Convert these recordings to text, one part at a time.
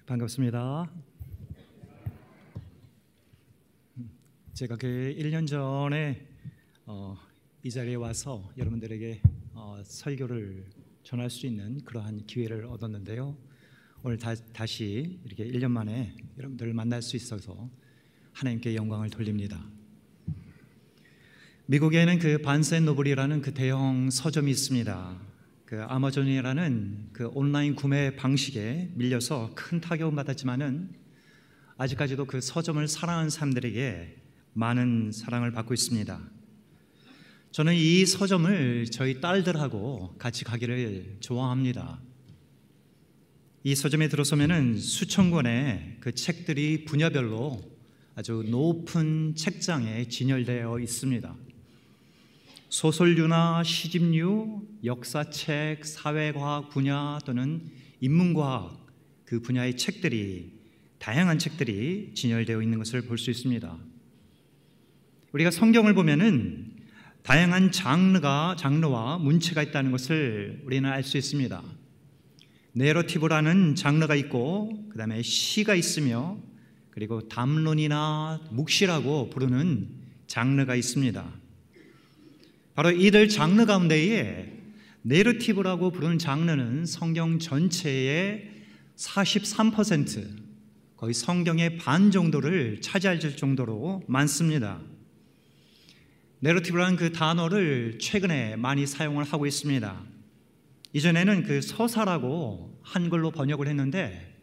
반갑습니다. 제가 1년 전에 이 자리에 와서 여러분들에게 설교를 전할 수 있는 그러한 기회를 얻었는데요. 오늘 다시 이렇게 1년 만에 여러분들을 만날 수 있어서 하나님께 영광을 돌립니다. 미국에는 바న్స్ 앤 노블이라는 대형 서점이 있습니다. 아마존이라는 온라인 구매 방식에 밀려서 큰 타격을 받았지만은 아직까지도 서점을 사랑하는 사람들에게 많은 사랑을 받고 있습니다. 저는 이 서점을 저희 딸들하고 같이 가기를 좋아합니다. 이 서점에 들어서면은 수천 권의 책들이 분야별로 아주 높은 책장에 진열되어 있습니다. 소설류나 시집류, 역사책, 사회과학 분야 또는 인문과학 분야의 책들이, 다양한 책들이 진열되어 있는 것을 볼 수 있습니다. 우리가 성경을 보면은 다양한 장르와 문체가 있다는 것을 우리는 알 수 있습니다. 내러티브라는 장르가 있고, 그 다음에 시가 있으며, 그리고 담론이나 묵시라고 부르는 장르가 있습니다. 바로 이들 장르 가운데에 내러티브라고 부르는 장르는 성경 전체의 43%, 거의 성경의 반 정도를 차지할 정도로 많습니다. 내러티브라는 단어를 최근에 많이 사용을 하고 있습니다. 이전에는 서사라고 한글로 번역을 했는데,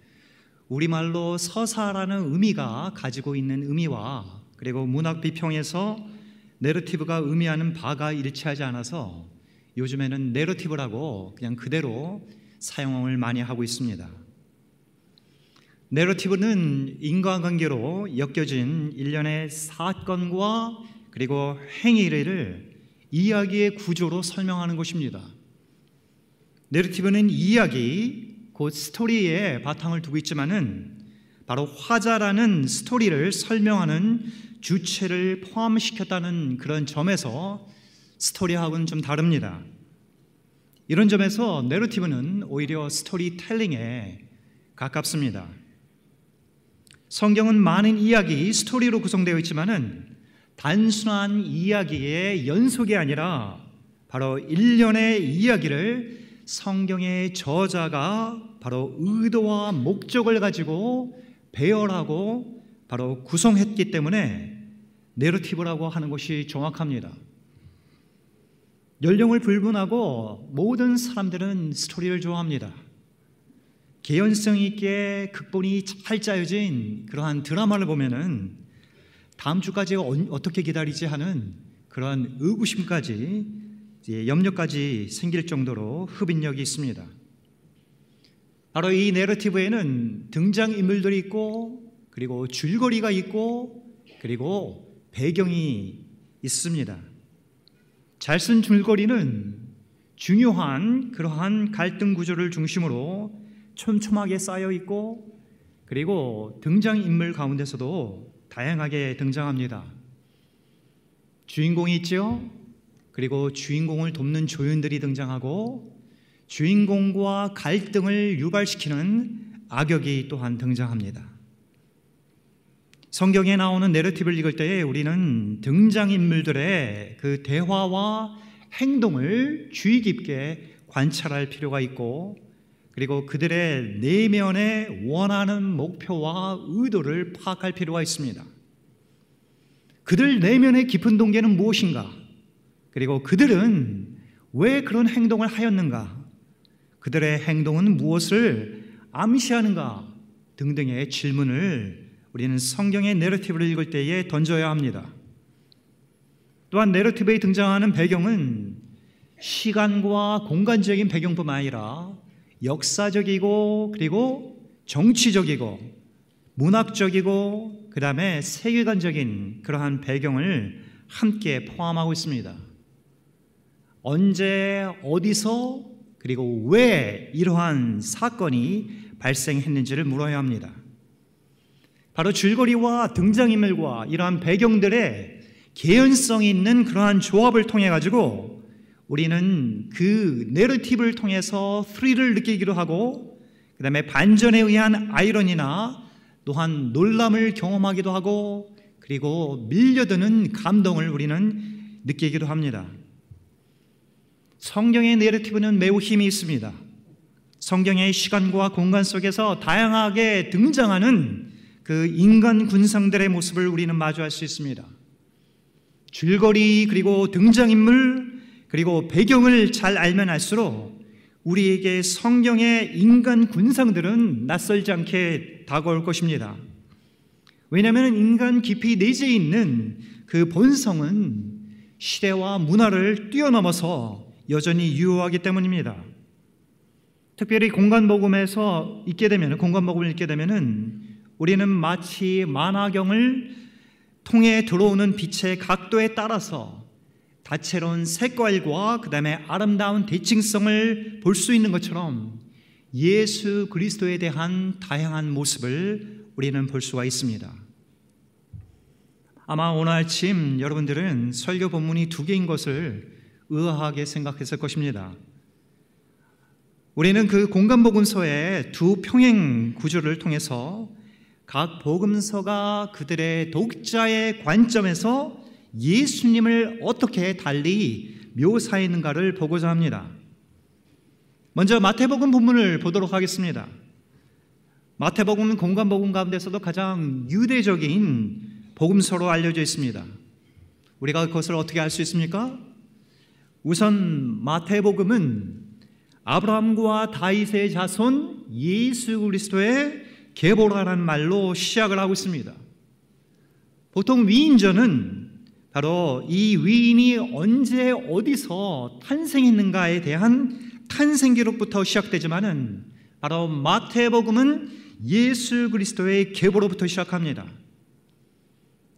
우리말로 서사라는 의미가 가지고 있는 의미와 그리고 문학 비평에서 내러티브가 의미하는 바가 일치하지 않아서 요즘에는 내러티브라고 그냥 그대로 사용을 많이 하고 있습니다. 내러티브는 인과관계로 엮여진 일련의 사건과 그리고 행위를 이야기의 구조로 설명하는 것입니다. 내러티브는 이야기, 곧 스토리에 바탕을 두고 있지만은 바로 화자라는 스토리를 설명하는 주체를 포함시켰다는 그런 점에서 스토리하고는 좀 다릅니다. 이런 점에서 내러티브는 오히려 스토리텔링에 가깝습니다. 성경은 많은 이야기, 스토리로 구성되어 있지만은 단순한 이야기의 연속이 아니라 바로 일련의 이야기를 성경의 저자가 바로 의도와 목적을 가지고 배열하고 바로 구성했기 때문에 내러티브라고 하는 것이 정확합니다. 연령을 불문하고 모든 사람들은 스토리를 좋아합니다. 개연성 있게 극본이 잘 짜여진 그러한 드라마를 보면은 다음 주까지 어떻게 기다리지 하는 그러한 의구심까지, 염려까지 생길 정도로 흡인력이 있습니다. 바로 이 내러티브에는 등장인물들이 있고, 그리고 줄거리가 있고, 그리고 배경이 있습니다. 잘 쓴 줄거리는 중요한 그러한 갈등 구조를 중심으로 촘촘하게 쌓여 있고, 그리고 등장인물 가운데서도 다양하게 등장합니다. 주인공이 있죠. 그리고 주인공을 돕는 조연들이 등장하고, 주인공과 갈등을 유발시키는 악역이 또한 등장합니다. 성경에 나오는 내러티브를 읽을 때에 우리는 등장인물들의 대화와 행동을 주의 깊게 관찰할 필요가 있고, 그리고 그들의 내면의 원하는 목표와 의도를 파악할 필요가 있습니다. 그들 내면의 깊은 동기는 무엇인가? 그리고 그들은 왜 그런 행동을 하였는가? 그들의 행동은 무엇을 암시하는가? 등등의 질문을 우리는 성경의 내러티브를 읽을 때에 던져야 합니다. 또한 내러티브에 등장하는 배경은 시간과 공간적인 배경뿐만 아니라 역사적이고, 그리고 정치적이고, 문학적이고, 그 다음에 세계관적인 그러한 배경을 함께 포함하고 있습니다. 언제, 어디서, 그리고 왜 이러한 사건이 발생했는지를 물어야 합니다. 바로 줄거리와 등장인물과 이러한 배경들의 개연성 있는 그러한 조합을 통해 가지고 우리는 그 내러티브를 통해서 스릴을 느끼기도 하고, 그 다음에 반전에 의한 아이러니나 또한 놀람을 경험하기도 하고 그리고 밀려드는 감동을 우리는 느끼기도 합니다. 성경의 내러티브는 매우 힘이 있습니다. 성경의 시간과 공간 속에서 다양하게 등장하는 그 인간 군상들의 모습을 우리는 마주할 수 있습니다. 줄거리 그리고 등장인물 그리고 배경을 잘 알면 알수록 우리에게 성경의 인간 군상들은 낯설지 않게 다가올 것입니다. 왜냐하면 인간 깊이 내재해 있는 그 본성은 시대와 문화를 뛰어넘어서 여전히 유효하기 때문입니다. 특별히 공간복음을 읽게 되면은 우리는 마치 만화경을 통해 들어오는 빛의 각도에 따라서 다채로운 색깔과 그 다음에 아름다운 대칭성을 볼 수 있는 것처럼 예수 그리스도에 대한 다양한 모습을 우리는 볼 수가 있습니다. 아마 오늘 아침 여러분들은 설교 본문이 2개인 것을 의아하게 생각했을 것입니다. 우리는 그 공간복음서의 두 평행 구조를 통해서 각 복음서가 그들의 독자의 관점에서 예수님을 어떻게 달리 묘사했는가를 보고자 합니다. 먼저 마태복음 본문을 보도록 하겠습니다. 마태복음은 공간복음 가운데서도 가장 유대적인 복음서로 알려져 있습니다. 우리가 그것을 어떻게 알 수 있습니까? 우선 마태복음은 아브라함과 다윗의 자손 예수 그리스도의 계보라는 말로 시작을 하고 있습니다. 보통 위인전은 바로 이 위인이 언제 어디서 탄생했는가에 대한 탄생기록부터 시작되지만은 바로 마태복음은 예수 그리스도의 계보로부터 시작합니다.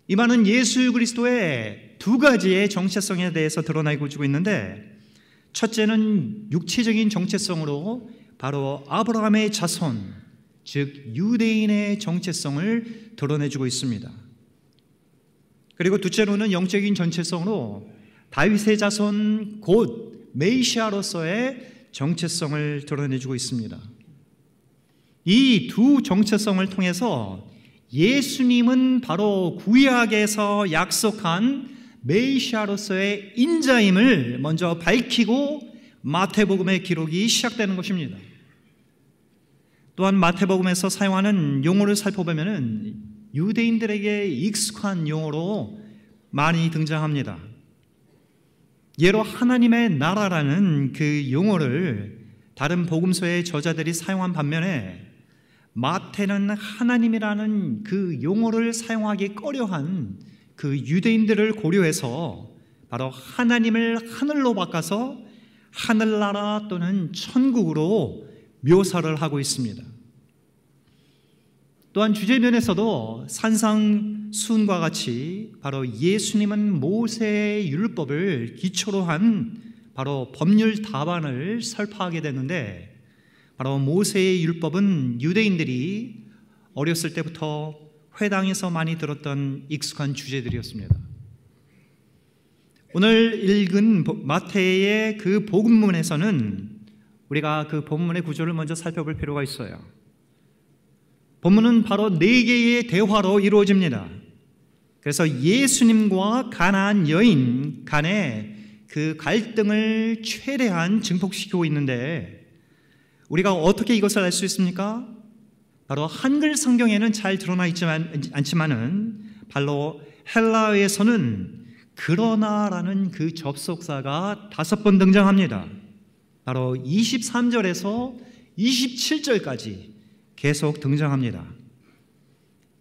이 말은 예수 그리스도의 2가지의 정체성에 대해서 드러나고 있는데, 첫째는 육체적인 정체성으로 바로 아브라함의 자손, 즉 유대인의 정체성을 드러내주고 있습니다. 그리고 둘째로는 영적인 정체성으로 다윗의 자손 곧 메시아로서의 정체성을 드러내주고 있습니다. 이 두 정체성을 통해서 예수님은 바로 구약에서 약속한 메시아로서의 인자임을 먼저 밝히고 마태복음의 기록이 시작되는 것입니다. 또한 마태복음에서 사용하는 용어를 살펴보면 유대인들에게 익숙한 용어로 많이 등장합니다. 예로 하나님의 나라라는 그 용어를 다른 복음서의 저자들이 사용한 반면에 마태는 하나님이라는 그 용어를 사용하기 꺼려한 그 유대인들을 고려해서 바로 하나님을 하늘로 바꿔서 하늘나라 또는 천국으로 묘사를 하고 있습니다. 또한 주제면에서도 산상수훈과 같이 바로 예수님은 모세의 율법을 기초로 한 바로 법률 답안을 설파하게 되는데, 바로 모세의 율법은 유대인들이 어렸을 때부터 회당에서 많이 들었던 익숙한 주제들이었습니다. 오늘 읽은 마태의 그 복음문에서는 우리가 그 본문의 구조를 먼저 살펴볼 필요가 있어요. 본문은 바로 4개의 대화로 이루어집니다. 그래서 예수님과 가나안 여인 간의 그 갈등을 최대한 증폭시키고 있는데, 우리가 어떻게 이것을 알 수 있습니까? 바로 한글 성경에는 잘 드러나 있지 않지만은 바로 헬라어에서는 그러나라는 그 접속사가 5번 등장합니다. 바로 23절에서 27절까지 계속 등장합니다.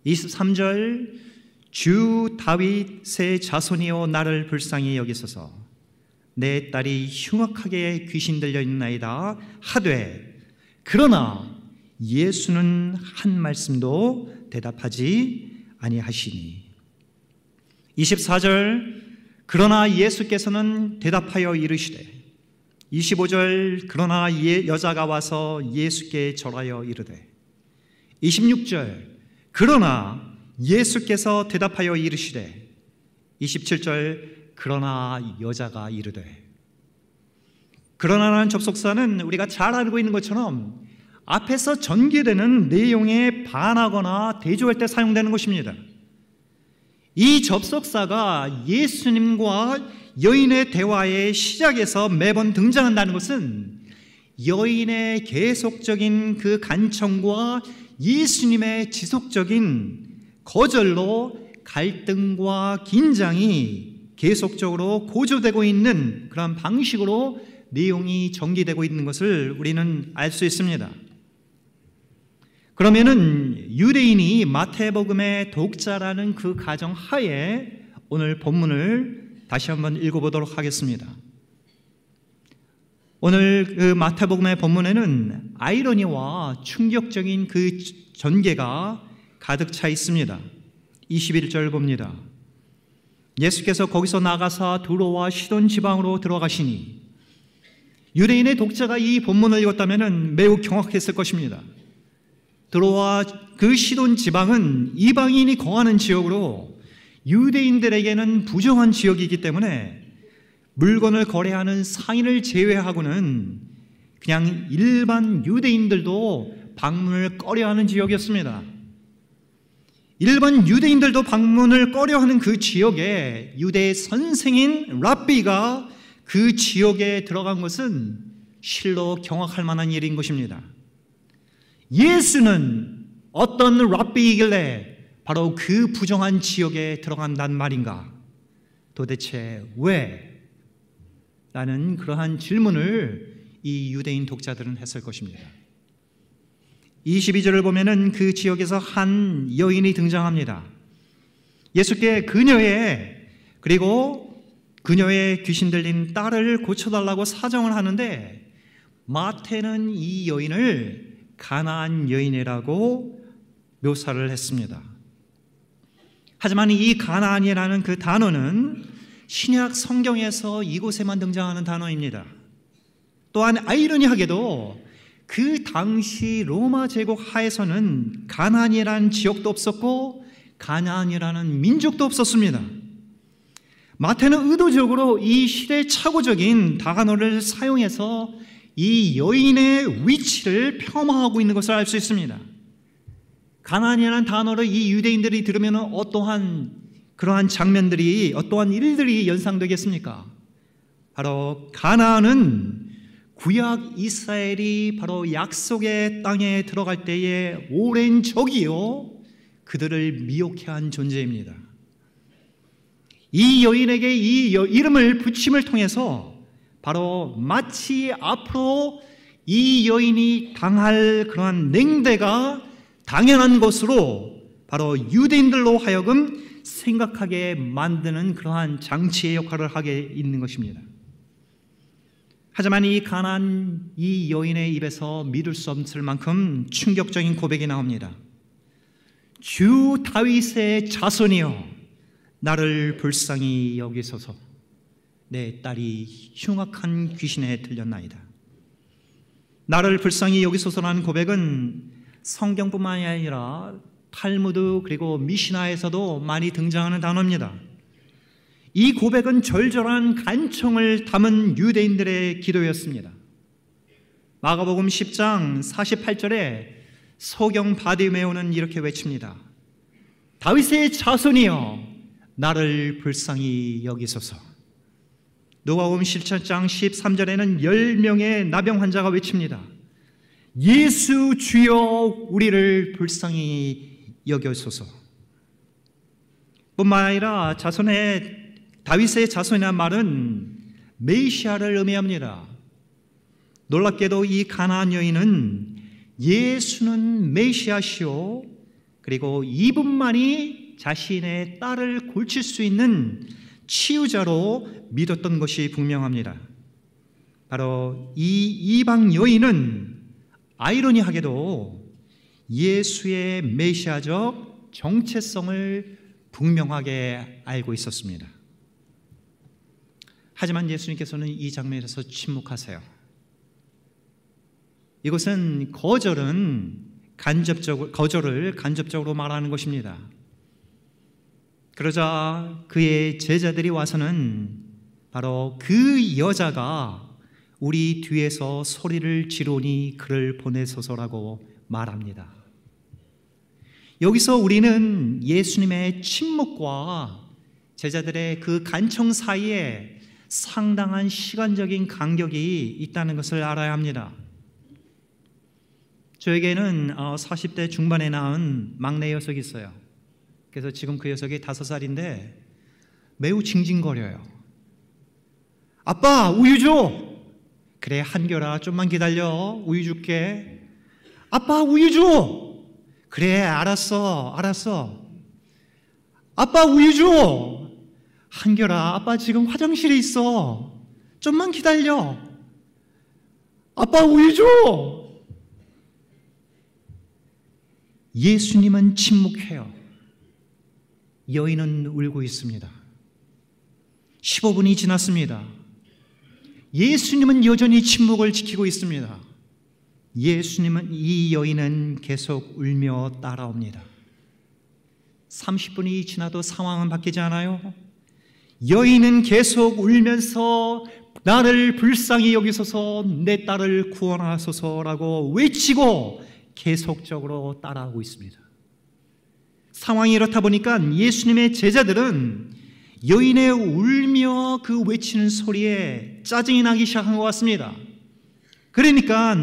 23절, 주 다윗의 자손이여 나를 불쌍히 여기소서, 내 딸이 흉악하게 귀신 들려 있나이다 하되, 그러나 예수는 한 말씀도 대답하지 아니하시니. 24절, 그러나 예수께서는 대답하여 이르시되. 25절, 그러나 여자가 와서 예수께 절하여 이르되. 26절, 그러나 예수께서 대답하여 이르시되. 27절, 그러나 여자가 이르되. 그러나라는 접속사는 우리가 잘 알고 있는 것처럼 앞에서 전개되는 내용에 반하거나 대조할 때 사용되는 것입니다. 이 접속사가 예수님과 여인의 대화의 시작에서 매번 등장한다는 것은 여인의 계속적인 그 간청과 예수님의 지속적인 거절로 갈등과 긴장이 계속적으로 고조되고 있는 그런 방식으로 내용이 전개되고 있는 것을 우리는 알 수 있습니다. 그러면은 유대인이 마태복음의 독자라는 그 가정 하에 오늘 본문을 다시 한번 읽어보도록 하겠습니다. 오늘 그 마태복음의 본문에는 아이러니와 충격적인 그 전개가 가득 차 있습니다. 21절 봅니다. 예수께서 거기서 나가사 두로와 시돈 지방으로 들어가시니, 유대인의 독자가 이 본문을 읽었다면 매우 경악했을 것입니다. 두로와 그 시돈 지방은 이방인이 거하는 지역으로 유대인들에게는 부정한 지역이기 때문에 물건을 거래하는 상인을 제외하고는 그냥 일반 유대인들도 방문을 꺼려하는 지역이었습니다. 일반 유대인들도 방문을 꺼려하는 그 지역에 유대의 선생인 랍비가 그 지역에 들어간 것은 실로 경악할 만한 일인 것입니다. 예수는 어떤 랍비이길래 바로 그 부정한 지역에 들어간단 말인가? 도대체 왜? 라는 그러한 질문을 이 유대인 독자들은 했을 것입니다. 22절을 보면은 그 지역에서 한 여인이 등장합니다. 예수께 그녀의 귀신 들린 딸을 고쳐달라고 사정을 하는데, 마태는 이 여인을 가나안 여인이라고 묘사를 했습니다. 하지만 이 가나안이라는 그 단어는 신약 성경에서 이곳에만 등장하는 단어입니다. 또한 아이러니하게도 그 당시 로마 제국 하에서는 가나안이라는 지역도 없었고 가나안이라는 민족도 없었습니다. 마태는 의도적으로 이 시대착오적인 단어를 사용해서 이 여인의 위치를 폄하하고 있는 것을 알 수 있습니다. 가나안이라는 단어를 이 유대인들이 들으면 어떠한 그러한 장면들이, 어떠한 일들이 연상되겠습니까? 바로 가나안은 구약 이스라엘이 바로 약속의 땅에 들어갈 때의 오랜 적이요, 그들을 미혹해 한 존재입니다. 이 여인에게 이 이름을 붙임을 통해서 바로 마치 앞으로 이 여인이 당할 그러한 냉대가 당연한 것으로 바로 유대인들로 하여금 생각하게 만드는 그러한 장치의 역할을 하게 있는 것입니다. 하지만 이 가나안 이 여인의 입에서 믿을 수 없을 만큼 충격적인 고백이 나옵니다. 주 다윗의 자손이여, 나를 불쌍히 여기소서. 내 딸이 흉악한 귀신에 들렸나이다. 나를 불쌍히 여기소서라는 고백은 성경뿐만이 아니라 탈무드 그리고 미시나에서도 많이 등장하는 단어입니다. 이 고백은 절절한 간청을 담은 유대인들의 기도였습니다. 마가복음 10장 48절에 소경 바디메오는 이렇게 외칩니다. 다윗의 자손이여, 나를 불쌍히 여기소서. 누가복음 17장 13절에는 10명의 나병 환자가 외칩니다. 예수 주여, 우리를 불쌍히 여겨소서. 뿐만 아니라 다윗의 자손이라는 말은 메시아를 의미합니다. 놀랍게도 이 가나안 여인은 예수는 메시아시오, 그리고 이분만이 자신의 딸을 고칠 수 있는 치유자로 믿었던 것이 분명합니다. 바로 이 이방 여인은 아이러니하게도 예수의 메시아적 정체성을 분명하게 알고 있었습니다. 하지만 예수님께서는 이 장면에서 침묵하세요. 이것은 거절을 간접적으로 말하는 것입니다. 그러자 그의 제자들이 와서는 바로 그 여자가 우리 뒤에서 소리를 지르니 그를 보내소서라고 말합니다. 여기서 우리는 예수님의 침묵과 제자들의 그 간청 사이에 상당한 시간적인 간격이 있다는 것을 알아야 합니다. 저에게는 40대 중반에 낳은 막내 녀석이 있어요. 그래서 지금 그 녀석이 5살인데 매우 징징거려요. 아빠, 우유 줘! 그래, 한결아, 좀만 기다려. 우유 줄게. 아빠, 우유 줘! 그래, 알았어. 아빠, 우유 줘! 한결아, 아빠 지금 화장실에 있어. 좀만 기다려. 아빠, 우유 줘! 예수님은 침묵해요. 여인은 울고 있습니다. 15분이 지났습니다. 예수님은 여전히 침묵을 지키고 있습니다. 이 여인은 계속 울며 따라옵니다. 30분이 지나도 상황은 바뀌지 않아요. 여인은 계속 울면서 나를 불쌍히 여기소서, 내 딸을 구원하소서라고 외치고 계속적으로 따라오고 있습니다. 상황이 이렇다 보니까 예수님의 제자들은 여인의 울며 그 외치는 소리에 짜증이 나기 시작한 것 같습니다. 그러니까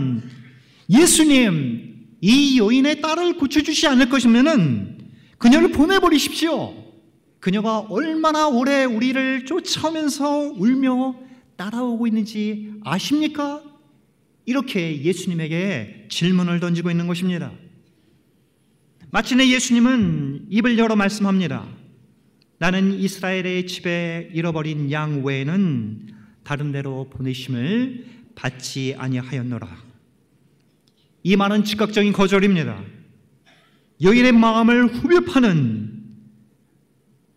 예수님, 이 여인의 딸을 고쳐주지 않을 것이면 그녀를 보내버리십시오. 그녀가 얼마나 오래 우리를 쫓아오면서 울며 따라오고 있는지 아십니까? 이렇게 예수님에게 질문을 던지고 있는 것입니다. 마침내 예수님은 입을 열어 말씀합니다. 나는 이스라엘의 집에 잃어버린 양 외에는 다른 데로 보내심을 받지 아니하였노라. 이 말은 즉각적인 거절입니다. 여인의 마음을 후벼파는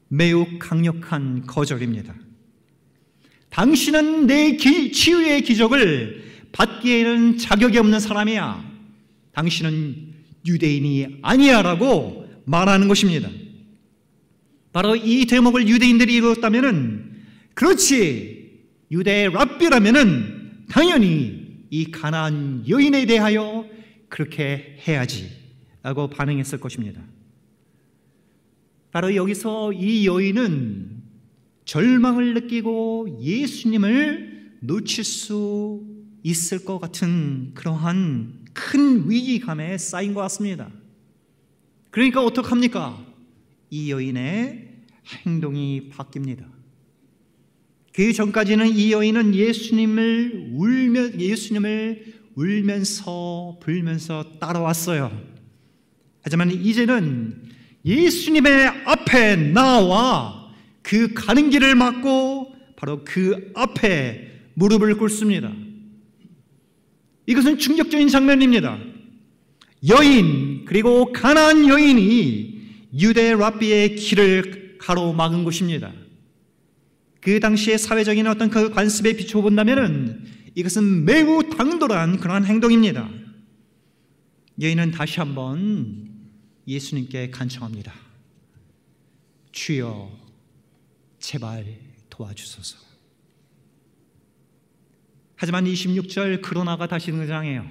매우 강력한 거절입니다. 당신은 내 치유의 기적을 받기에는 자격이 없는 사람이야. 당신은 유대인이 아니야 라고 말하는 것입니다. 바로 이 대목을 유대인들이 이루었다면, 그렇지, 유대의 랍비라면 당연히 이 가나안 여인에 대하여 그렇게 해야지 라고 반응했을 것입니다. 바로 여기서 이 여인은 절망을 느끼고 예수님을 놓칠 수 있을 것 같은 그러한 큰 위기감에 쌓인 것 같습니다. 그러니까 어떡합니까? 이 여인의 행동이 바뀝니다. 그 전까지는 이 여인은 예수님을 울면서 불면서 따라왔어요. 하지만 이제는 예수님의 앞에 나와 그 가는 길을 막고 바로 그 앞에 무릎을 꿇습니다. 이것은 충격적인 장면입니다. 여인, 그리고 가나안 여인이 유대 랍비의 길을 가로막은 것입니다. 그 당시의 사회적인 어떤 그 관습에 비춰본다면 이것은 매우 당돌한 그러한 행동입니다. 여인은 다시 한번 예수님께 간청합니다. 주여, 제발 도와주소서. 하지만 26절 그러나가 다시 등장해요.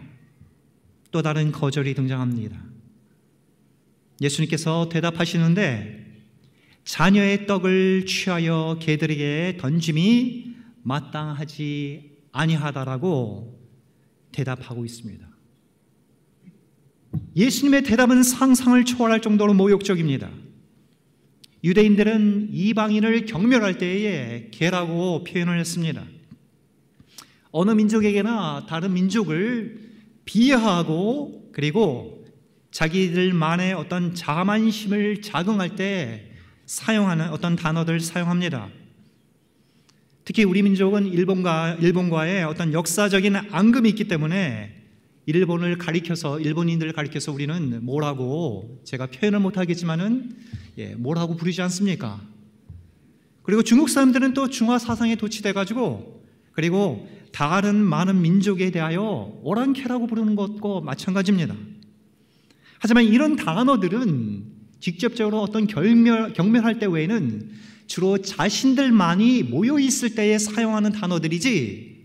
또 다른 거절이 등장합니다. 예수님께서 대답하시는데 자녀의 떡을 취하여 개들에게 던짐이 마땅하지 아니하다라고 대답하고 있습니다. 예수님의 대답은 상상을 초월할 정도로 모욕적입니다. 유대인들은 이방인을 경멸할 때에 개라고 표현을 했습니다. 어느 민족에게나 다른 민족을 비하하고 그리고 자기들만의 어떤 자만심을 자극할 때 사용하는 어떤 단어들을 사용합니다. 특히 우리 민족은 일본과의 어떤 역사적인 앙금이 있기 때문에 일본인들을 가리켜서 우리는 뭐라고, 제가 표현을 못하겠지만은 뭐라고 부르지 않습니까? 그리고 중국 사람들은 또 중화 사상에 도취돼가지고 그리고 다른 많은 민족에 대하여 오랑캐라고 부르는 것과 마찬가지입니다. 하지만 이런 단어들은 직접적으로 어떤 경멸할 때 외에는 주로 자신들만이 모여 있을 때에 사용하는 단어들이지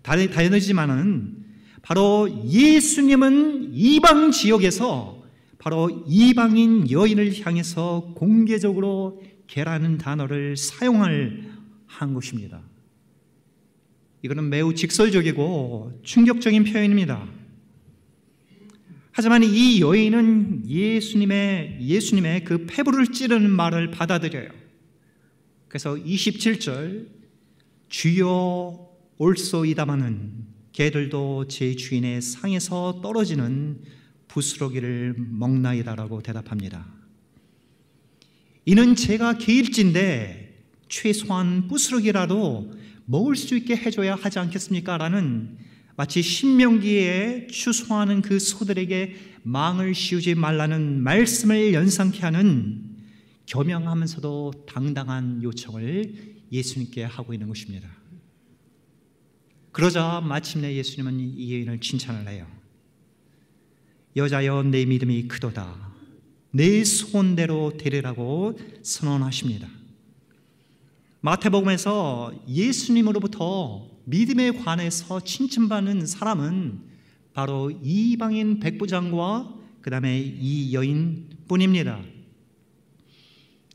당연하지만은 바로 예수님은 이방 지역에서 바로 이방인 여인을 향해서 공개적으로 개라는 단어를 사용을 한 것입니다. 이거는 매우 직설적이고 충격적인 표현입니다. 하지만 이 여인은 예수님의 그 폐부를 찌르는 말을 받아들여요. 그래서 27절, 주여 올소이다마는 개들도 제 주인의 상에서 떨어지는 부스러기를 먹나이다라고 대답합니다. 이는 제가 개일진데 최소한 부스러기라도 먹을 수 있게 해줘야 하지 않겠습니까? 라는 마치 신명기에 추수하는 그 소들에게 망을 씌우지 말라는 말씀을 연상케 하는 겸양하면서도 당당한 요청을 예수님께 하고 있는 것입니다. 그러자 마침내 예수님은 이 여인을 칭찬을 해요. 여자여 내 믿음이 크도다. 내 소원대로 되리라고 선언하십니다. 마태복음에서 예수님으로부터 믿음에 관해서 칭찬받는 사람은 바로 이방인 백부장과 그 다음에 이 여인뿐입니다.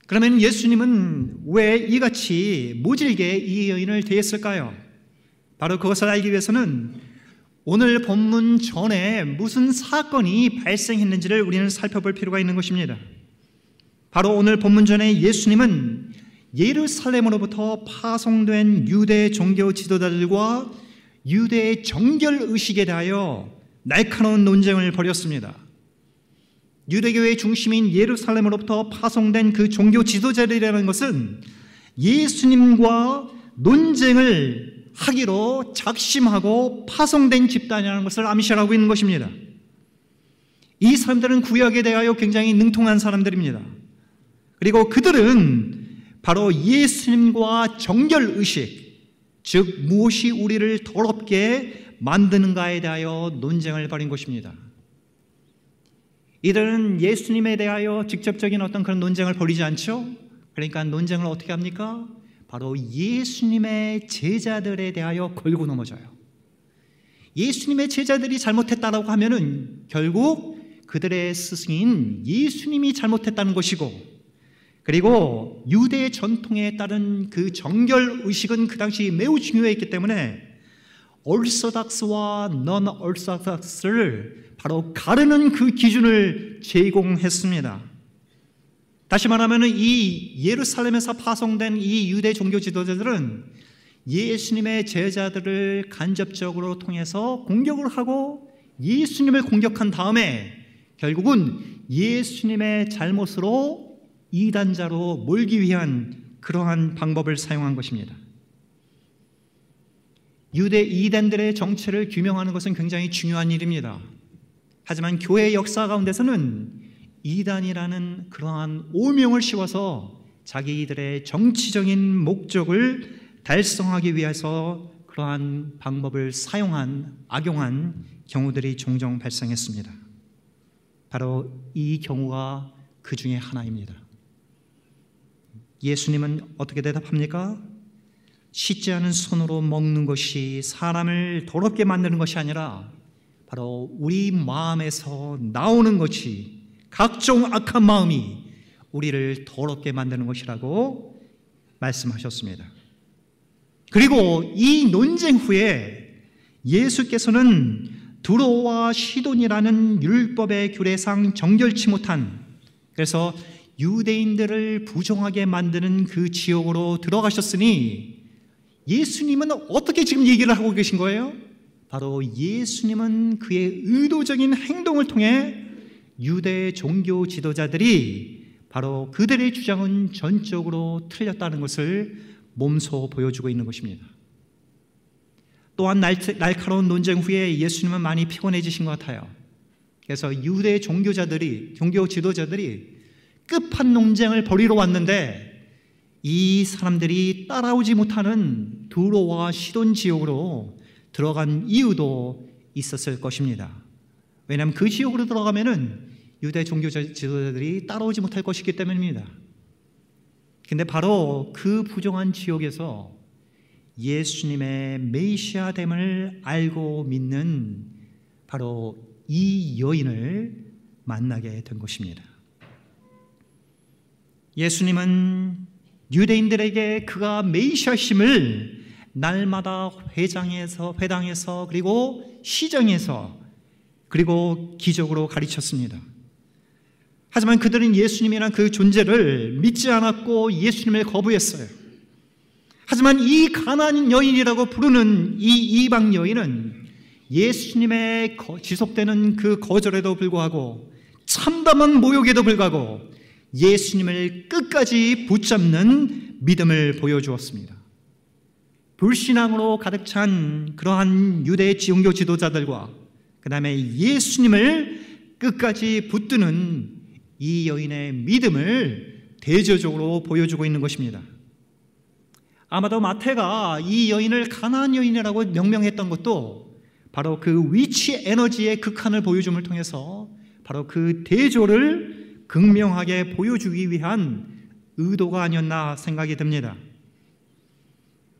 그러면 예수님은 왜 이같이 모질게 이 여인을 대했을까요? 바로 그것을 알기 위해서는 오늘 본문 전에 무슨 사건이 발생했는지를 우리는 살펴볼 필요가 있는 것입니다. 바로 오늘 본문 전에 예수님은 예루살렘으로부터 파송된 유대 종교 지도자들과 유대의 정결의식에 대하여 날카로운 논쟁을 벌였습니다. 유대교의 중심인 예루살렘으로부터 파송된 그 종교 지도자들이라는 것은 예수님과 논쟁을 하기로 작심하고 파송된 집단이라는 것을 암시하고 있는 것입니다. 이 사람들은 구약에 대하여 굉장히 능통한 사람들입니다. 그리고 그들은 바로 예수님과 정결의식, 즉 무엇이 우리를 더럽게 만드는가에 대하여 논쟁을 벌인 것입니다. 이들은 예수님에 대하여 직접적인 어떤 그런 논쟁을 벌이지 않죠. 그러니까 논쟁을 어떻게 합니까? 바로 예수님의 제자들에 대하여 걸고 넘어져요. 예수님의 제자들이 잘못했다라고 하면은 결국 그들의 스승인 예수님이 잘못했다는 것이고, 그리고 유대의 전통에 따른 그 정결의식은 그 당시 매우 중요했기 때문에 얼서닥스와 넌 얼서닥스를 바로 가르는 그 기준을 제공했습니다. 다시 말하면 이 예루살렘에서 파송된 이 유대 종교 지도자들은 예수님의 제자들을 간접적으로 통해서 공격을 하고 예수님을 공격한 다음에 결국은 예수님의 잘못으로 이단자로 몰기 위한 그러한 방법을 사용한 것입니다. 유대 이단들의 정체를 규명하는 것은 굉장히 중요한 일입니다. 하지만 교회의 역사 가운데서는 이단이라는 그러한 오명을 씌워서 자기들의 정치적인 목적을 달성하기 위해서 그러한 방법을 악용한 경우들이 종종 발생했습니다. 바로 이 경우가 그 중에 하나입니다. 예수님은 어떻게 대답합니까? 씻지 않은 손으로 먹는 것이 사람을 더럽게 만드는 것이 아니라 바로 우리 마음에서 나오는 것이, 각종 악한 마음이 우리를 더럽게 만드는 것이라고 말씀하셨습니다. 그리고 이 논쟁 후에 예수께서는 두로와 시돈이라는 율법의 규례상 정결치 못한, 그래서 유대인들을 부정하게 만드는 그 지역으로 들어가셨으니 예수님은 어떻게 지금 얘기를 하고 계신 거예요? 바로 예수님은 그의 의도적인 행동을 통해 유대 종교 지도자들이 바로 그들의 주장은 전적으로 틀렸다는 것을 몸소 보여주고 있는 것입니다. 또한 날카로운 논쟁 후에 예수님은 많이 피곤해지신 것 같아요. 그래서 유대 종교 지도자들이 끝판 논쟁을 벌이러 왔는데 이 사람들이 따라오지 못하는 두로와 시돈 지역으로 들어간 이유도 있었을 것입니다. 왜냐하면 그 지역으로 들어가면은 유대 종교 지도자들이 따라오지 못할 것이기 때문입니다. 근데 바로 그 부정한 지역에서 예수님의 메시아됨을 알고 믿는 바로 이 여인을 만나게 된 것입니다. 예수님은 유대인들에게 그가 메시아심을 날마다 회당에서 그리고 시장에서 그리고 기적으로 가르쳤습니다. 하지만 그들은 예수님이란 그 존재를 믿지 않았고 예수님을 거부했어요. 하지만 이 가나안 여인이라고 부르는 이 이방 여인은 예수님의 지속되는 그 거절에도 불구하고 참담한 모욕에도 불구하고 예수님을 끝까지 붙잡는 믿음을 보여주었습니다. 불신앙으로 가득 찬 그러한 유대 지종교 지도자들과 그 다음에 예수님을 끝까지 붙드는 이 여인의 믿음을 대조적으로 보여주고 있는 것입니다. 아마도 마태가 이 여인을 가나안 여인이라고 명명했던 것도 바로 그 위치 에너지의 극한을 보여줌을 통해서 바로 그 대조를 극명하게 보여주기 위한 의도가 아니었나 생각이 듭니다.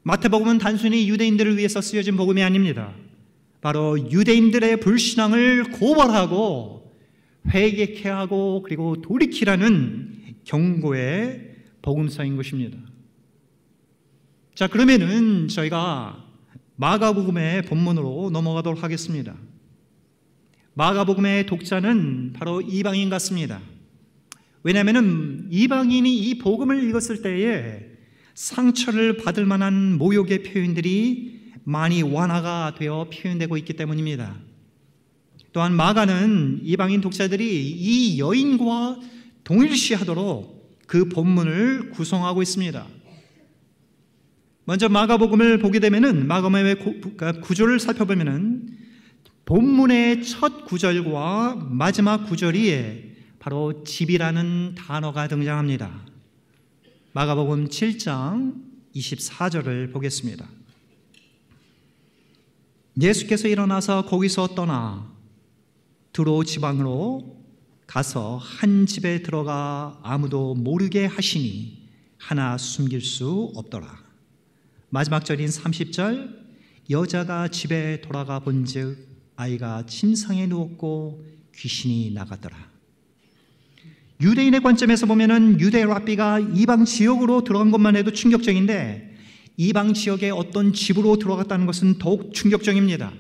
마태복음은 단순히 유대인들을 위해서 쓰여진 복음이 아닙니다. 바로 유대인들의 불신앙을 고발하고 회개케 하고 그리고 돌이키라는 경고의 복음서인 것입니다. 자, 그러면은 저희가 마가복음의 본문으로 넘어가도록 하겠습니다. 마가복음의 독자는 바로 이방인 같습니다. 왜냐하면 이방인이 이 복음을 읽었을 때에 상처를 받을 만한 모욕의 표현들이 많이 완화가 되어 표현되고 있기 때문입니다. 또한 마가는 이방인 독자들이 이 여인과 동일시하도록 그 본문을 구성하고 있습니다. 먼저 마가복음을 보게 되면은 마가복음의 구조를 살펴보면은 본문의 첫 구절과 마지막 구절이 바로 집이라는 단어가 등장합니다. 마가복음 7장 24절을 보겠습니다. 예수께서 일어나서 거기서 떠나 두로 지방으로 가서 한 집에 들어가 아무도 모르게 하시니 하나 숨길 수 없더라. 마지막 절인 30절, 여자가 집에 돌아가 본즉 아이가 침상에 누웠고 귀신이 나가더라. 유대인의 관점에서 보면은 유대 랍비가 이방 지역으로 들어간 것만 해도 충격적인데 이방 지역의 어떤 집으로 들어갔다는 것은 더욱 충격적입니다.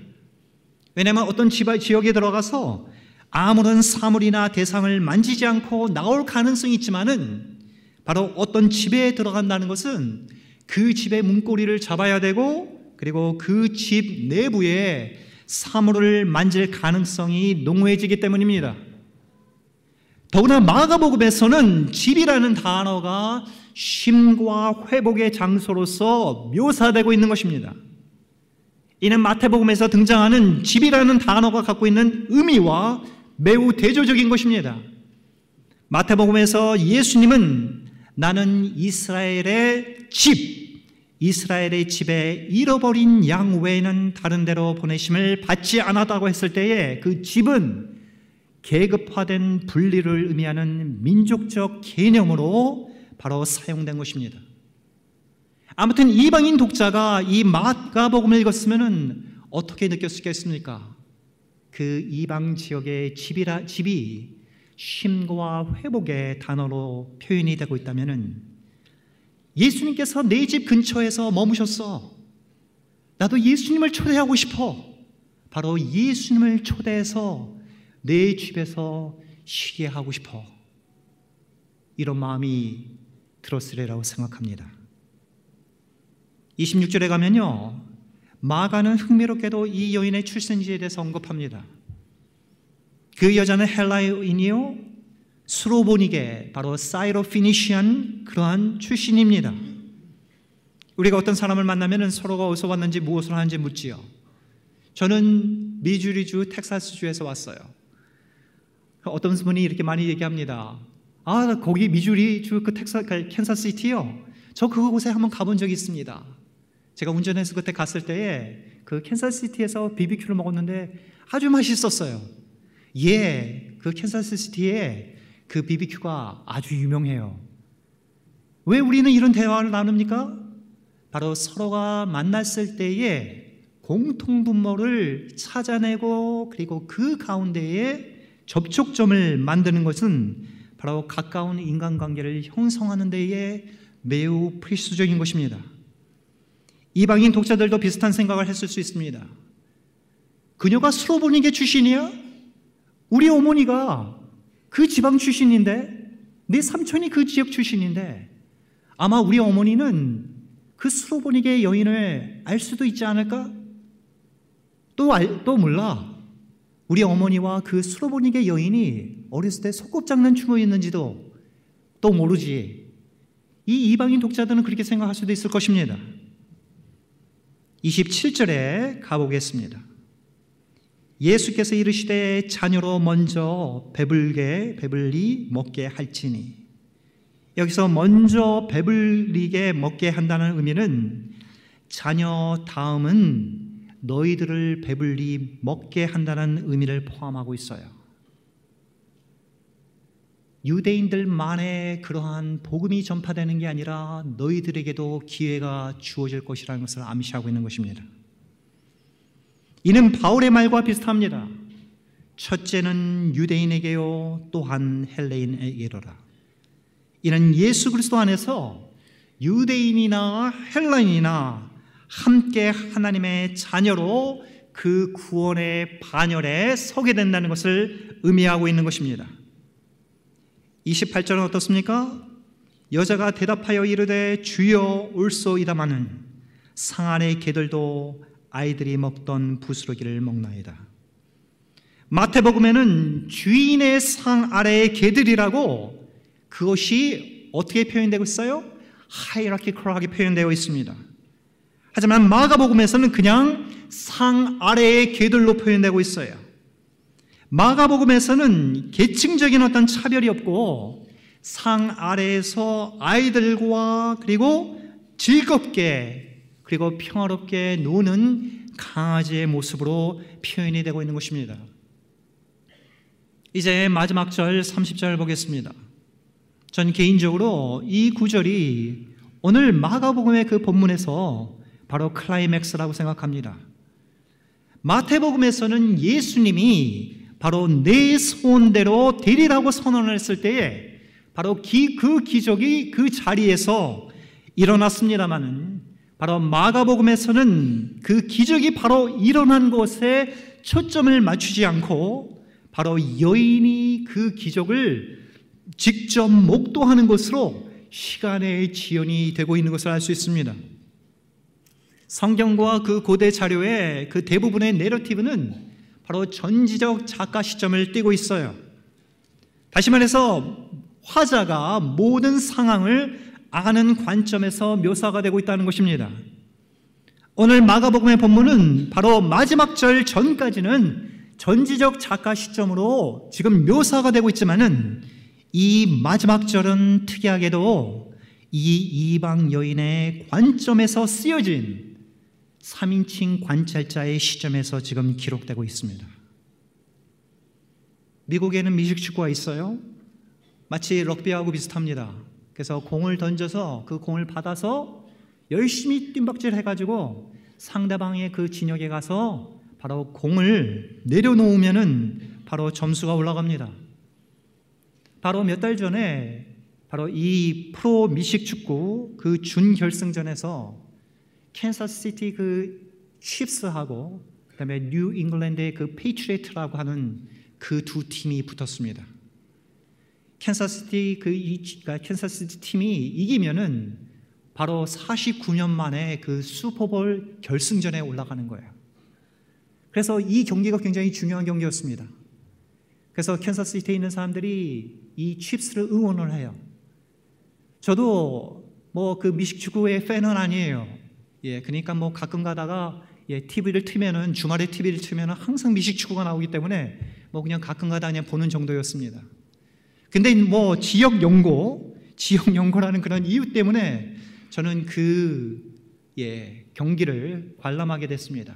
왜냐하면 어떤 지역에 들어가서 아무런 사물이나 대상을 만지지 않고 나올 가능성이 있지만은 바로 어떤 집에 들어간다는 것은 그 집의 문고리를 잡아야 되고 그리고 그 집 내부에 사물을 만질 가능성이 농후해지기 때문입니다. 더구나 마가복음에서는 집이라는 단어가 쉼과 회복의 장소로서 묘사되고 있는 것입니다. 이는 마태복음에서 등장하는 집이라는 단어가 갖고 있는 의미와 매우 대조적인 것입니다. 마태복음에서 예수님은 나는 이스라엘의 집에 잃어버린 양 외에는 다른 데로 보내심을 받지 않았다고 했을 때에 그 집은 계급화된 분리를 의미하는 민족적 개념으로 바로 사용된 것입니다. 아무튼 이방인 독자가 이 마가복음을 읽었으면 어떻게 느꼈겠습니까? 그 이방 지역의 집이 쉼과 회복의 단어로 표현이 되고 있다면 예수님께서 내 집 근처에서 머무셨어. 나도 예수님을 초대하고 싶어. 바로 예수님을 초대해서 내 집에서 쉬게 하고 싶어. 이런 마음이 들었으리라고 생각합니다. 26절에 가면요, 마가는 흥미롭게도 이 여인의 출생지에 대해서 언급합니다. 그 여자는 헬라인이요 수로보니게 바로 사이로피니시안 그러한 출신입니다. 우리가 어떤 사람을 만나면 서로가 어디서 왔는지 무엇을 하는지 묻지요. 저는 미주리주 텍사스주에서 왔어요. 어떤 분이 이렇게 많이 얘기합니다. 아, 거기 미주리주 그 캔사스시티요, 저 그곳에 한번 가본 적이 있습니다. 제가 운전해서 그때 갔을 때에 그 캔사스시티에서 BBQ를 먹었는데 아주 맛있었어요. 예, 그 캔사스시티에 그 BBQ가 아주 유명해요. 왜 우리는 이런 대화를 나눕니까? 바로 서로가 만났을 때에 공통분모를 찾아내고 그리고 그 가운데에 접촉점을 만드는 것은 바로 가까운 인간관계를 형성하는 데에 매우 필수적인 것입니다. 이방인 독자들도 비슷한 생각을 했을 수 있습니다. 그녀가 스로보니게 출신이야? 우리 어머니가 그 지방 출신인데, 내 삼촌이 그 지역 출신인데 아마 우리 어머니는 그 스로보니게 여인을 알 수도 있지 않을까? 또 몰라. 우리 어머니와 그 스로보니게 여인이 어렸을 때 소꿉장난 추모했는지도 또 모르지. 이 이방인 독자들은 그렇게 생각할 수도 있을 것입니다. 27절에 가보겠습니다. 예수께서 이르시되 자녀로 먼저 배불리 먹게 할지니. 여기서 먼저 배불리게 먹게 한다는 의미는 자녀 다음은 너희들을 배불리 먹게 한다는 의미를 포함하고 있어요. 유대인들만의 그러한 복음이 전파되는 게 아니라 너희들에게도 기회가 주어질 것이라는 것을 암시하고 있는 것입니다. 이는 바울의 말과 비슷합니다. 첫째는 유대인에게요 또한 헬레인에게로라. 이는 예수 그리스도 안에서 유대인이나 헬라인이나 함께 하나님의 자녀로 그 구원의 반열에 서게 된다는 것을 의미하고 있는 것입니다. 28절은 어떻습니까? 여자가 대답하여 이르되 주여 올소이다마는 상 아래의 개들도 아이들이 먹던 부스러기를 먹나이다. 마태복음에는 주인의 상 아래의 개들이라고 그것이 어떻게 표현되고 있어요? 하이라키컬하게 표현되어 있습니다. 하지만 마가복음에서는 그냥 상 아래의 개들로 표현되고 있어요. 마가복음에서는 계층적인 어떤 차별이 없고 상 아래에서 아이들과 그리고 즐겁게 그리고 평화롭게 노는 강아지의 모습으로 표현이 되고 있는 것입니다. 이제 마지막 절 30절 보겠습니다. 전 개인적으로 이 구절이 오늘 마가복음의 그 본문에서 바로 클라이맥스라고 생각합니다. 마태복음에서는 예수님이 바로 내 소원대로 되리라고 선언을 했을 때에 바로 그 기적이 그 자리에서 일어났습니다마는 바로 마가복음에서는 그 기적이 바로 일어난 곳에 초점을 맞추지 않고 바로 여인이 그 기적을 직접 목도하는 것으로 시간의 지연이 되고 있는 것을 알 수 있습니다. 성경과 그 고대 자료의 그 대부분의 내러티브는 바로 전지적 작가 시점을 띠고 있어요. 다시 말해서 화자가 모든 상황을 아는 관점에서 묘사가 되고 있다는 것입니다. 오늘 마가복음의 본문은 바로 마지막 절 전까지는 전지적 작가 시점으로 지금 묘사가 되고 있지만은 이 마지막 절은 특이하게도 이 이방 여인의 관점에서 쓰여진 3인칭 관찰자의 시점에서 지금 기록되고 있습니다. 미국에는 미식축구가 있어요. 마치 럭비하고 비슷합니다. 그래서 공을 던져서 그 공을 받아서 열심히 뜀박질 해가지고 상대방의 그 진영에 가서 바로 공을 내려놓으면은 바로 점수가 올라갑니다. 바로 몇 달 전에 바로 이 프로 미식축구 그 준결승전에서 캔사스시티 그 칩스하고 그다음에 뉴 잉글랜드의 그 페이트리어트라고 하는 그 두 팀이 붙었습니다. 캔사스시티 팀이 이기면은 바로 49년 만에 그 슈퍼볼 결승전에 올라가는 거예요. 그래서 이 경기가 굉장히 중요한 경기였습니다. 그래서 캔사스시티에 있는 사람들이 이 칩스를 응원을 해요. 저도 뭐 그 미식축구의 팬은 아니에요. 그러니까 뭐 가끔 가다가 TV를 틀면은 주말에 TV를 틀면은 항상 미식축구가 나오기 때문에 뭐 그냥 가끔 가다 그냥 보는 정도였습니다. 근데 뭐 지역 연고라는 그런 이유 때문에 저는 경기를 관람하게 됐습니다.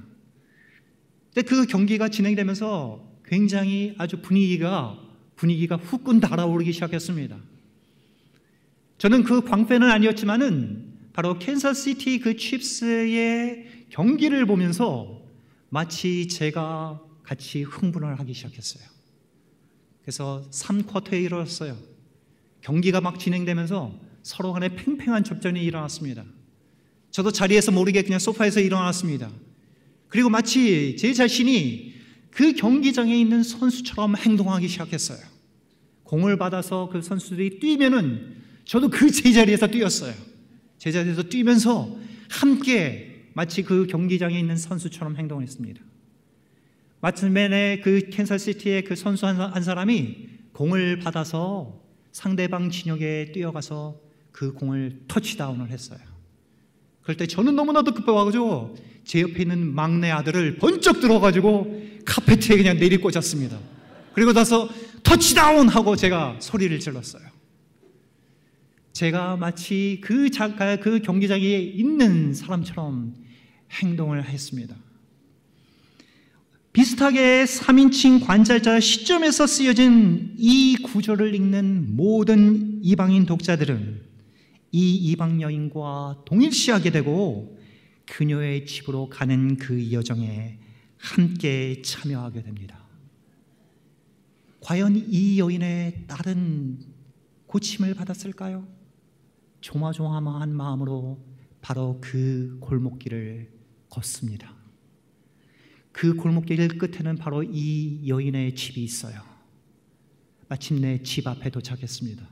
근데 그 경기가 진행되면서 굉장히 아주 분위기가 후끈 달아오르기 시작했습니다. 저는 그 광팬은 아니었지만은 바로 캔사스시티 그 칩스의 경기를 보면서 마치 제가 같이 흥분을 하기 시작했어요. 그래서 3쿼터에 이르렀어요. 경기가 막 진행되면서 서로 간에 팽팽한 접전이 일어났습니다. 저도 자리에서 모르게 그냥 소파에서 일어났습니다. 그리고 마치 제 자신이 그 경기장에 있는 선수처럼 행동하기 시작했어요. 공을 받아서 그 선수들이 뛰면은 저도 그 제자리에서 뛰었어요. 제자리에서 뛰면서 함께 마치 그 경기장에 있는 선수처럼 행동했습니다. 마침내 그 캔사스시티의 그 선수 한 사람이 공을 받아서 상대방 진영에 뛰어가서 그 공을 터치다운을 했어요. 그럴 때 저는 너무나도 급해가지고 제 옆에 있는 막내 아들을 번쩍 들어가지고 카페트에 그냥 내리꽂았습니다. 그리고 나서 터치다운 하고 제가 소리를 질렀어요. 제가 마치 그 경기장에 있는 사람처럼 행동을 했습니다. 비슷하게 3인칭 관찰자 시점에서 쓰여진 이 구절을 읽는 모든 이방인 독자들은 이 이방 여인과 동일시하게 되고 그녀의 집으로 가는 그 여정에 함께 참여하게 됩니다. 과연 이 여인의 딸은 고침을 받았을까요? 조마조마한 마음으로 바로 그 골목길을 걷습니다. 그 골목길 끝에는 바로 이 여인의 집이 있어요. 마침내 집 앞에 도착했습니다.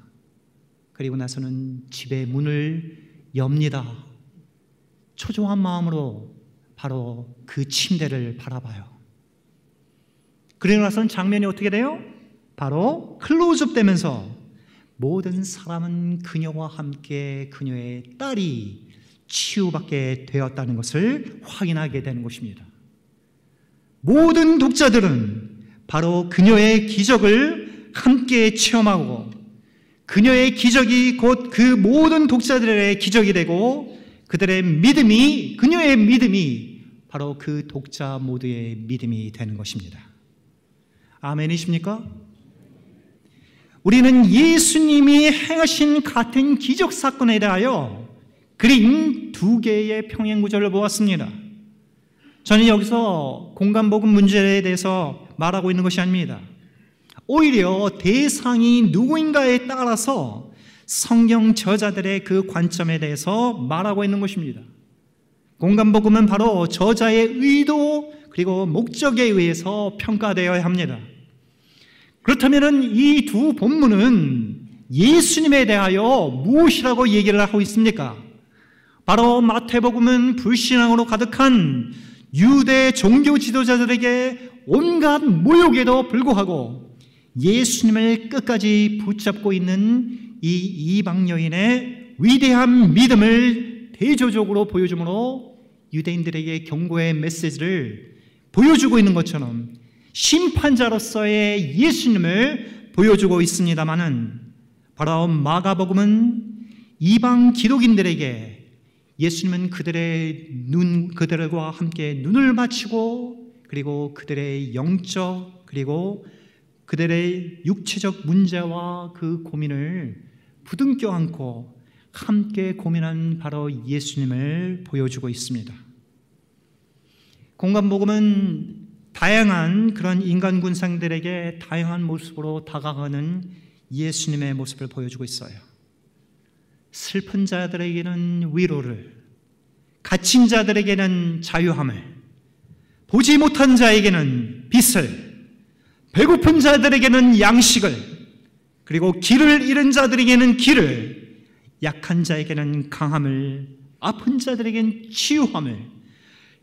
그리고 나서는 집의 문을 엽니다. 초조한 마음으로 바로 그 침대를 바라봐요. 그리고 나서는 장면이 어떻게 돼요? 바로 클로즈업 되면서 모든 사람은 그녀와 함께 그녀의 딸이 치유받게 되었다는 것을 확인하게 되는 것입니다. 모든 독자들은 바로 그녀의 기적을 함께 체험하고 그녀의 기적이 곧 그 모든 독자들의 기적이 되고 그들의 믿음이, 그녀의 믿음이 바로 그 독자 모두의 믿음이 되는 것입니다. 아멘이십니까? 우리는 예수님이 행하신 같은 기적 사건에 대하여 그린 두 개의 평행 구절을 보았습니다. 저는 여기서 공간복음 문제에 대해서 말하고 있는 것이 아닙니다. 오히려 대상이 누구인가에 따라서 성경 저자들의 그 관점에 대해서 말하고 있는 것입니다. 공간복음은 바로 저자의 의도 그리고 목적에 의해서 평가되어야 합니다. 그렇다면 이 두 본문은 예수님에 대하여 무엇이라고 얘기를 하고 있습니까? 바로 마태복음은 불신앙으로 가득한 유대 종교 지도자들에게 온갖 모욕에도 불구하고 예수님을 끝까지 붙잡고 있는 이 이방 여인의 위대한 믿음을 대조적으로 보여주므로 유대인들에게 경고의 메시지를 보여주고 있는 것처럼 심판자로서의 예수님을 보여주고 있습니다마는 바로 마가복음은 이방 기독인들에게 예수님은 그들과 함께 눈을 맞추고 그리고 그들의 영적 그리고 그들의 육체적 문제와 그 고민을 부둥켜 안고 함께 고민한 바로 예수님을 보여주고 있습니다. 공간복음은 다양한 그런 인간 군상들에게 다양한 모습으로 다가가는 예수님의 모습을 보여주고 있어요. 슬픈 자들에게는 위로를, 갇힌 자들에게는 자유함을, 보지 못한 자에게는 빛을, 배고픈 자들에게는 양식을, 그리고 길을 잃은 자들에게는 길을, 약한 자에게는 강함을, 아픈 자들에게는 치유함을,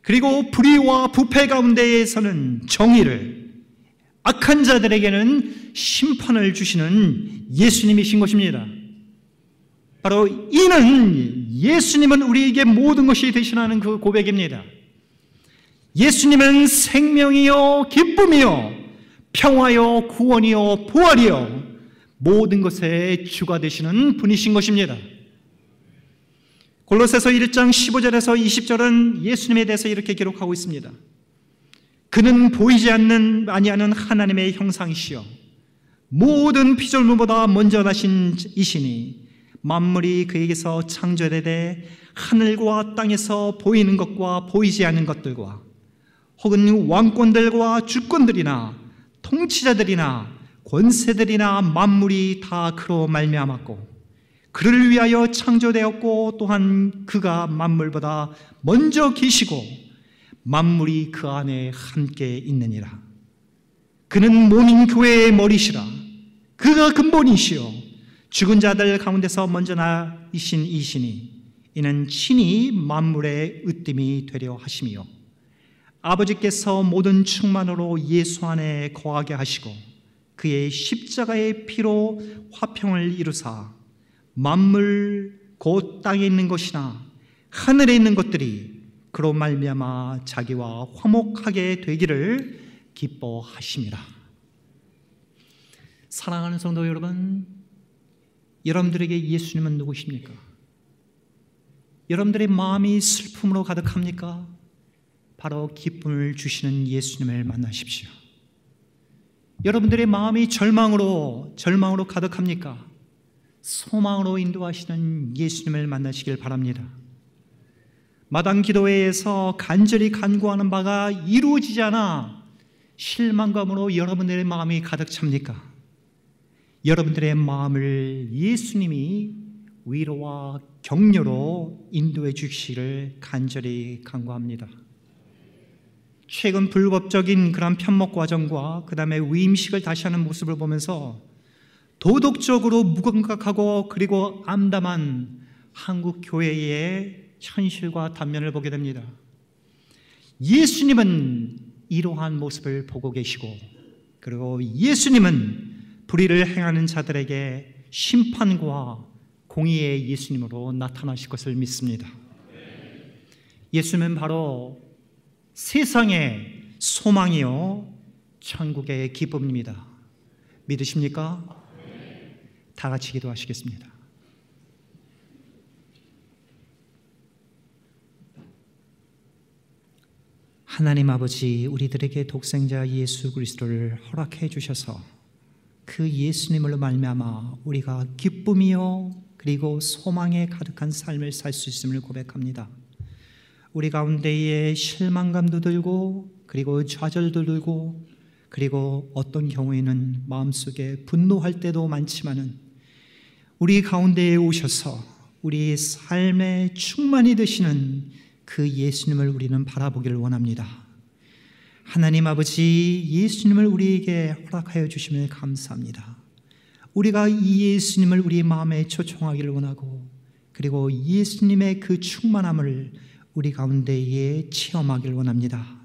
그리고 불의와 부패 가운데에서는 정의를, 악한 자들에게는 심판을 주시는 예수님이신 것입니다. 바로 이는 예수님은 우리에게 모든 것이 되시라는 그 고백입니다. 예수님은 생명이요 기쁨이요 평화요 구원이요 부활이요 모든 것의 주가 되시는 분이신 것입니다. 골로새서 1장 15절에서 20절은 예수님에 대해서 이렇게 기록하고 있습니다. 그는 보이지 아니하는 하나님의 형상이시요 모든 피조물보다 먼저 나신 이시니 만물이 그에게서 창조되되 하늘과 땅에서 보이는 것과 보이지 않는 것들과 혹은 왕권들과 주권들이나 통치자들이나 권세들이나 만물이 다 그로 말미암았고 그를 위하여 창조되었고 또한 그가 만물보다 먼저 계시고 만물이 그 안에 함께 있느니라. 그는 모든 교회의 머리시라. 그가 근본이시요 죽은 자들 가운데서 먼저 나이신 이시니 이는 친히 만물의 으뜸이 되려 하심이요 아버지께서 모든 충만으로 예수 안에 거하게 하시고 그의 십자가의 피로 화평을 이루사 만물 곧 땅에 있는 것이나 하늘에 있는 것들이 그로 말미암아 자기와 화목하게 되기를 기뻐하심이라. 사랑하는 성도 여러분, 여러분들에게 예수님은 누구십니까? 여러분들의 마음이 슬픔으로 가득합니까? 바로 기쁨을 주시는 예수님을 만나십시오. 여러분들의 마음이 절망으로 가득합니까? 소망으로 인도하시는 예수님을 만나시길 바랍니다. 마당 기도회에서 간절히 간구하는 바가 이루어지지 않아 실망감으로 여러분들의 마음이 가득 찹니까? 여러분들의 마음을 예수님이 위로와 격려로 인도해 주시기를 간절히 간구합니다. 최근 불법적인 그런 편목 과정과 그 다음에 위임식을 다시 하는 모습을 보면서 도덕적으로 무감각하고 그리고 암담한 한국 교회의 현실과 단면을 보게 됩니다. 예수님은 이러한 모습을 보고 계시고 그리고 예수님은 불의를 행하는 자들에게 심판과 공의의 예수님으로 나타나실 것을 믿습니다. 예수님은 바로 세상의 소망이요 천국의 기쁨입니다. 믿으십니까? 다 같이 기도하시겠습니다. 하나님 아버지, 우리들에게 독생자 예수 그리스도를 허락해 주셔서 그 예수님으로 말미암아 우리가 기쁨이요 그리고 소망에 가득한 삶을 살 수 있음을 고백합니다. 우리 가운데에 실망감도 들고 그리고 좌절도 들고 그리고 어떤 경우에는 마음속에 분노할 때도 많지만은 우리 가운데에 오셔서 우리 삶에 충만히 되시는 그 예수님을 우리는 바라보기를 원합니다. 하나님 아버지, 예수님을 우리에게 허락하여 주시면 감사합니다. 우리가 이 예수님을 우리 마음에 초청하기를 원하고 그리고 예수님의 그 충만함을 우리 가운데에 체험하기를 원합니다.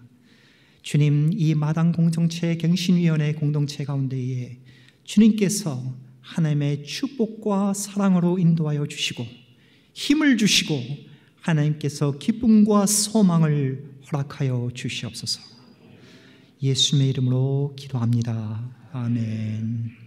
주님, 이 마당 공동체 갱신위원회 공동체 가운데에 주님께서 하나님의 축복과 사랑으로 인도하여 주시고 힘을 주시고 하나님께서 기쁨과 소망을 허락하여 주시옵소서. 예수님의 이름으로 기도합니다. 아멘.